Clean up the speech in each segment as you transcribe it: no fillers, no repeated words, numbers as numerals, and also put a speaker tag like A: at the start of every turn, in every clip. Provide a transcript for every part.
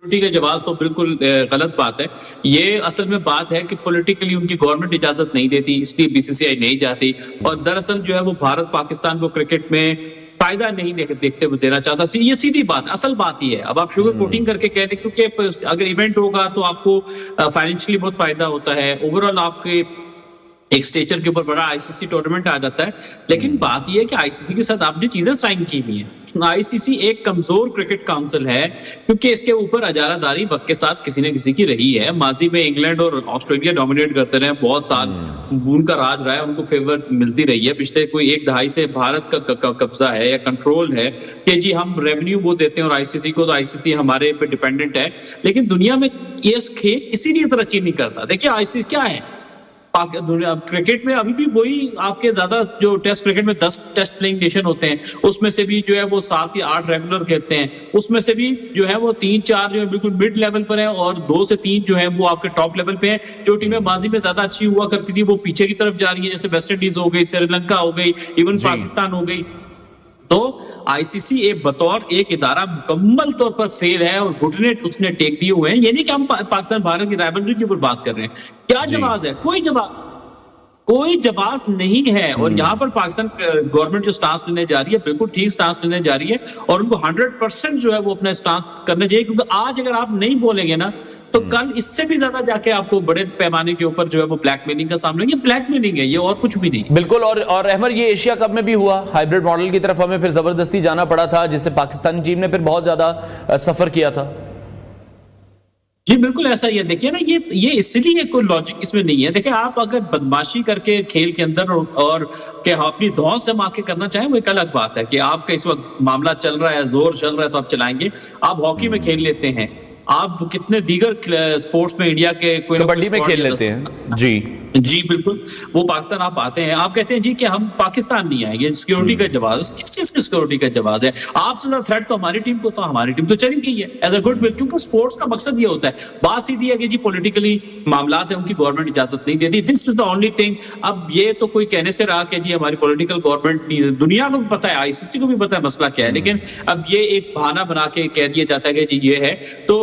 A: के जवाब तो बिल्कुल गलत बात है। ये असल में बात है कि पॉलिटिकली उनकी गवर्नमेंट इजाजत नहीं देती, इसलिए बीसीसीआई नहीं जाती। और दरअसल जो है वो भारत पाकिस्तान को क्रिकेट में फायदा नहीं देखते हुए देना चाहता। ये सीधी बात, असल बात ही है। अब आप शुगर कोटिंग करके कह रहे, क्योंकि अगर इवेंट होगा तो आपको फाइनेंशियली बहुत फायदा होता है, ओवरऑल आपके एक स्टेचर के ऊपर बड़ा आईसीसी टूर्नामेंट आ जाता है। लेकिन बात यह है कि आईसीसी के साथ आपने चीजें साइन की हुई हैं। आईसीसी एक कमजोर क्रिकेट काउंसिल है, क्योंकि इसके ऊपर अजारादारी वक्त के साथ किसी न किसी की रही है। माजी में इंग्लैंड और ऑस्ट्रेलिया डोमिनेट करते रहे बहुत साल, उनका राज रहा है, उनको फेवर मिलती रही है। पिछले कोई एक दहाई से भारत का कब्जा है या कंट्रोल है कि जी हम रेवेन्यू वो देते हैं और आईसीसी को, तो आईसीसी हमारे पे डिपेंडेंट है। लेकिन दुनिया में ये खेल इसीलिए तरक्की नहीं करता। देखिए आईसीसी क्या है, क्रिकेट में अभी भी वही आपके ज्यादा जो टेस्ट क्रिकेट में 10 टेस्ट प्लेइंग नेशन होते हैं, उसमें से भी जो है वो 7 या 8 रेगुलर खेलते हैं। उसमें से भी जो है वो 3-4 जो है बिल्कुल मिड लेवल पर है और 2 से 3 जो है वो आपके टॉप लेवल पे है। जो टीमें माजी में ज्यादा अच्छी हुआ करती थी वो पीछे की तरफ जा रही है, जैसे वेस्ट इंडीज हो गई, श्रीलंका हो गई, इवन पाकिस्तान हो गई। तो आईसीसी एक बतौर एक इदारा मुकम्मल तौर पर फेल है और घुटने उसने टेक दिए हुए हैं। ये नहीं कि हम पाकिस्तान भारत की राइवलरी के ऊपर बात कर रहे हैं। क्या जवाब है? कोई जवाब नहीं है। और यहाँ पर पाकिस्तान गवर्नमेंट जो स्टांस लेने जा रही है बिल्कुल ठीक स्टांस लेने जा रही है और उनको 100% जो है वो अपना स्टांस करना चाहिए। क्योंकि आज अगर आप नहीं बोलेंगे ना तो कल इससे भी ज्यादा जाके आपको बड़े पैमाने के ऊपर जो है वो ब्लैकमेलिंग का सामना, ये ब्लैकमेलिंग है, ये और कुछ भी नहीं।
B: बिल्कुल। और अहमर, ये एशिया कप में भी हुआ, हाइब्रिड मॉडल की तरफ हमें फिर जबरदस्ती जाना पड़ा था, जिससे पाकिस्तानी टीम ने फिर बहुत ज्यादा सफर किया था।
A: जी बिल्कुल ऐसा ही है। देखिए ना, ये इसलिए कोई लॉजिक इसमें नहीं है। देखिए आप अगर बदमाशी करके खेल के अंदर और के अपनी धौंस जमा के करना चाहें वो एक अलग बात है कि आपका इस वक्त मामला चल रहा है, जोर चल रहा है तो आप चलाएंगे। आप हॉकी में खेल लेते हैं, आप कितने दीगर स्पोर्ट्स में इंडिया के कोई
B: कबड्डी में खेल लेते हैं। जी
A: बिल्कुल, वो पाकिस्तान आप आते हैं, आप कहते हैं जी कि हम पाकिस्तान नहीं आएंगे, सिक्योरिटी का जवाब। किस चीज की सिक्योरिटी का जवाब है? आपसे ज्यादा थ्रेट तो हमारी टीम को, तो हमारी टीम तो चली गई है एज अ गुड विल। क्योंकि स्पोर्ट्स का मकसद ये होता है, बात सीधी है कि जी पॉलिटिकली मामला है, उनकी गवर्नमेंट इजाजत नहीं देती। This is the only thing. अब ये तो कोई कहने से रहा कि जी हमारी पॉलिटिकल गवर्नमेंट नहीं, दुनिया को भी पता है, आईसीसी को भी पता है मसला क्या है। लेकिन अब ये एक बहाना बना के कह दिया जाता है कि जी ये है, तो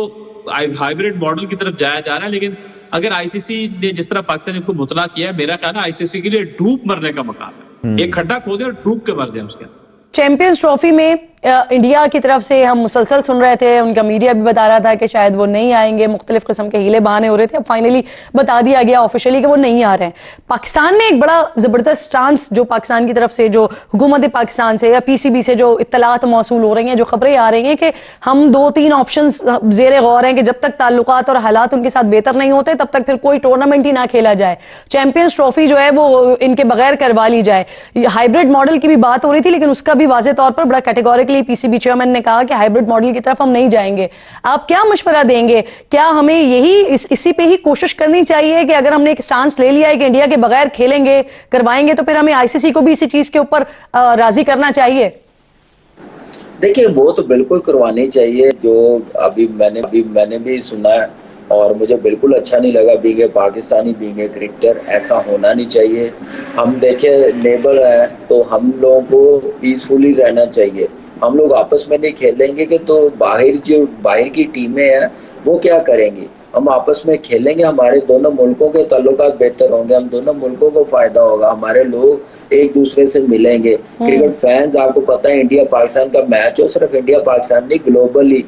A: हाइब्रिड मॉडल की तरफ जाया जा रहा है। लेकिन अगर आईसीसी ने जिस तरह पाकिस्तान को मुतला किया है, मेरा ख्याल है आईसीसी के लिए डूब मरने का मकाम है। एक खड्डा खोदे और डूब के मर जाए उसके।
C: चैंपियंस ट्रॉफी में इंडिया की तरफ से हम मुसलसल सुन रहे थे, उनका मीडिया भी बता रहा था कि शायद वो नहीं आएंगे, मुख्तलिफ किस्म के हीले बहाने हो रहे थे। अब फाइनली बता दिया गया ऑफिशियली कि वो नहीं आ रहे हैं। पाकिस्तान ने एक बड़ा जबरदस्त स्टांस, जो पाकिस्तान की तरफ से, जो हुकूमत पाकिस्तान से या पीसीबी से जो इत्तलात मौसूल हो रही हैं, जो खबरें आ रही हैं कि हम 2-3 ऑप्शन जेर गौर हैं कि जब तक ताल्लुकात और हालात उनके साथ बेहतर नहीं होते तब तक फिर कोई टूर्नामेंट ही ना खेला जाए, चैंपियंस ट्रॉफी जो है वो इनके बगैर करवा ली जाए। हाइब्रिड मॉडल की भी बात हो रही थी, लेकिन उसका भी वाज़ेह तौर पर बड़ा कैटेगोरिकली पीसीबी चेयरमैन ने कहा कि हाइब्रिड मॉडल की तरफ हम नहीं जाएंगे। आप क्या मशवरा देंगे? क्या हमें यही इसी पे ही कोशिश करनी चाहिए कि अगर हमने एक स्टांस ले लिया है कि इंडिया के बगैर खेलेंगे, करवाएंगे, तो फिर हमें आईसीसी को भी इसी चीज के ऊपर राजी करना चाहिए?
D: देखिए वो तो बिल्कुल करवानी चाहिए। जो अभी मैंने भी सुना है और मुझे बिल्कुल अच्छा नहीं लगा। Being a Pakistani, being a cricketer, ऐसा होना नहीं चाहिए। हम देखे नेबर है तो हम लोगों को पीसफुली रहना चाहिए। हम लोग आपस में नहीं खेलेंगे कि तो बाहर की टीमें हैं वो क्या करेंगी। हम आपस में खेलेंगे, हमारे दोनों मुल्कों के ताल्लुकात बेहतर होंगे, हम दोनों मुल्कों को फायदा होगा, हमारे लोग एक दूसरे से मिलेंगे। क्रिकेट फैंस, आपको पता है इंडिया पाकिस्तान का मैच हो, सिर्फ इंडिया पाकिस्तान नहीं, ग्लोबली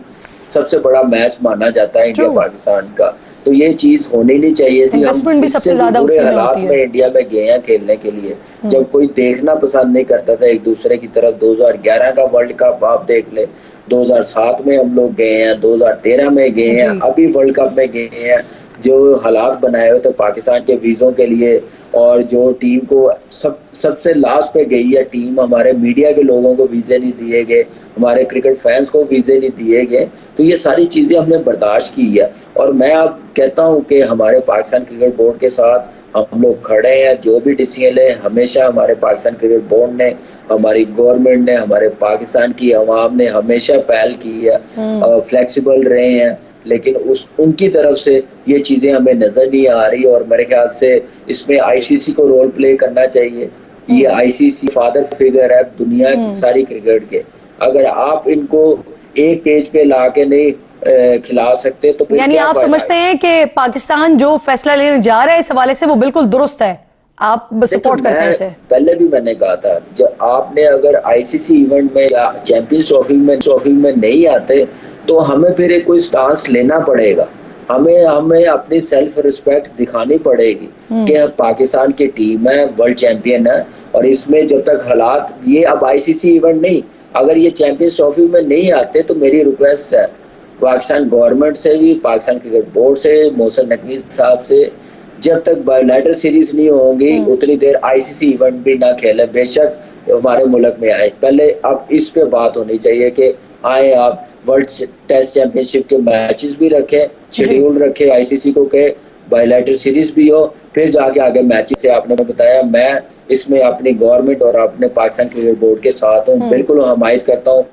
D: सबसे बड़ा मैच माना जाता है इंडिया पाकिस्तान का। तो ये चीज होनी नहीं चाहिए थी। हम इससे बुरे हालात में इंडिया में गए हैं खेलने के लिए, जब कोई देखना पसंद नहीं करता था एक दूसरे की तरफ। 2011 का वर्ल्ड कप आप देख ले, 2007 में हम लोग गए हैं, 2013 में गए हैं, अभी वर्ल्ड कप में गए हैं। जो हालात बनाए हुए थे पाकिस्तान के वीजों के लिए, और जो टीम को सबसे लास्ट पे गई है टीम, हमारे मीडिया के लोगों को वीजे नहीं दिए गए, हमारे क्रिकेट फैंस को वीजे नहीं दिए गए। तो ये सारी चीजें हमने बर्दाश्त की है। और मैं अब कहता हूं कि हमारे पाकिस्तान क्रिकेट बोर्ड के साथ हम लोग खड़े हैं। जो भी डिसीजन है, हमेशा हमारे पाकिस्तान क्रिकेट बोर्ड ने, हमारी गवर्नमेंट ने, हमारे पाकिस्तान की अवाम ने हमेशा पहल की है, फ्लेक्सिबल रहे हैं। लेकिन उनकी तरफ से ये चीजें हमें नजर नहीं आ रही। और मेरे ख्याल से इसमें आईसीसी को रोल प्ले करना चाहिए। ये आईसीसी फादर फिगर है दुनिया की सारी क्रिकेट के। अगर आप इनको एक पेज पे ला के नहीं खिला सकते, तो फिर
C: यानी
D: क्या
C: आप
D: फायदा
C: समझते
D: है?
C: हैं कि पाकिस्तान जो फैसला लेने जा रहा है इस हवाले से वो बिल्कुल दुरुस्त है, आप सपोर्ट करते हैं इसे?
D: पहले भी मैंने कहा था, जब आपने अगर आईसीसी इवेंट में या चैंपियंस ट्रॉफी में नहीं आते तो हमें फिर एक कोई स्टांस लेना पड़ेगा, हमें अपनी सेल्फ रिस्पेक्ट दिखानी पड़ेगी कि पाकिस्तान की टीम है, वर्ल्ड चैंपियन है, और इसमें जब तक हालात ये अब आईसीसी इवेंट नहीं, अगर ये चैंपियंस ट्रॉफी में नहीं आते तो मेरी रिक्वेस्ट है पाकिस्तान गवर्नमेंट से भी, पाकिस्तान क्रिकेट बोर्ड से, मोहसिन नकवी साहब से, जब तक बायोलैटर सीरीज नहीं होंगी उतनी देर आईसीसी इवेंट भी ना खेले, बेशक हमारे मुल्क में आए। पहले अब इस पे बात होनी चाहिए कि आए आप वर्ल्ड टेस्ट चैंपियनशिप के मैचेस भी रखें, शेड्यूल रखे आईसीसी को के बायोलैटर सीरीज भी हो, फिर जाके आगे मैचेस से आपने बताया। मैं इसमें अपनी गवर्नमेंट और अपने पाकिस्तान क्रिकेट बोर्ड के साथ हूँ, बिल्कुल हमायत करता हूँ